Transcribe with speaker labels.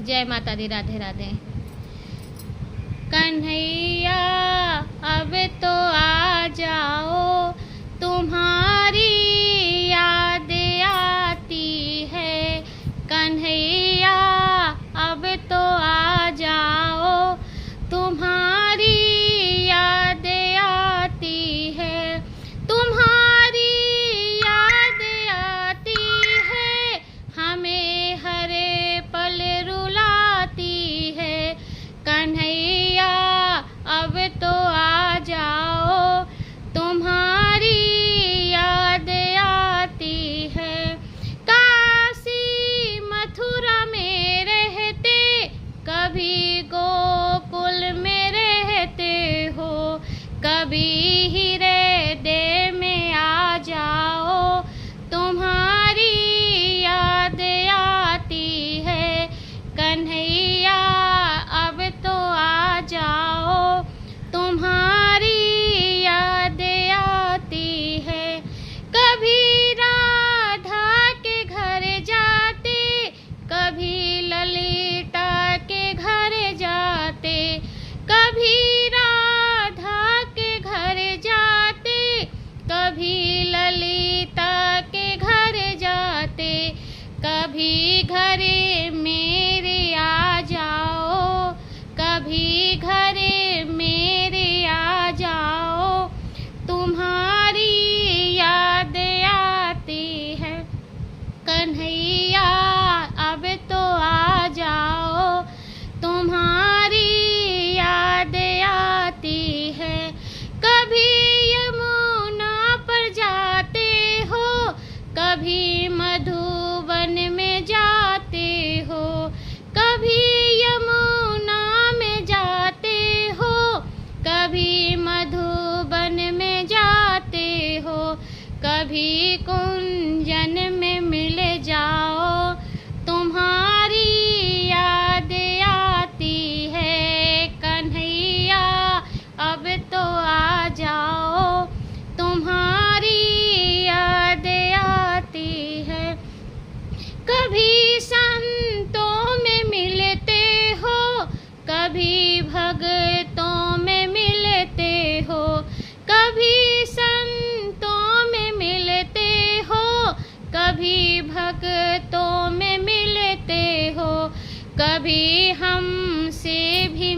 Speaker 1: जय माता दी। राधे राधे। कन्हैया अब तो आ जाओ, तुम्हारी याद आती है। कन्हैया अब तो आ जाओ, तुम्हारी याद आती है। तुम्हारी याद आती है, हमें हर पल रुलाती है। कन्हैया अब तो आ जाओ, तुम्हारी याद आती है। काशी मथुरा में रहते, कभी गोकुल में रहते हो, कभी हृदय में आ जाओ, तुम्हारी याद आती है। कन्हैया अब तो आ जाओ, तुम्हारी याद आती है। कभी राधा के घर जाते, कभी ललिता के घर जाते, कभी राधा के घर जाते, कभी ललिता के घर जाते। कभी घर मेरे आ जाओ, कभी घर मेरे आ जाओ, तुम्हारी याद आती है। कन्हैया अब तो आ जाओ, तुम्हारी याद आती है। कभी यमुना पर जाते हो, कभी मधुबन में जाते हो, कभी यमुना में जाते हो, कभी मधुबन में जाते हो, कभी कुंजन में मिल जाओ, तुम्हारी याद आती है। कन्हैया अब तो आ जाओ, तुम्हारी याद आती है। कभी संतों में मिलते हो, कभी भक्तों में मिलते हो, कभी संतों में मिलते हो, कभी भक्तों में मिलते हो, कभी हमसे भी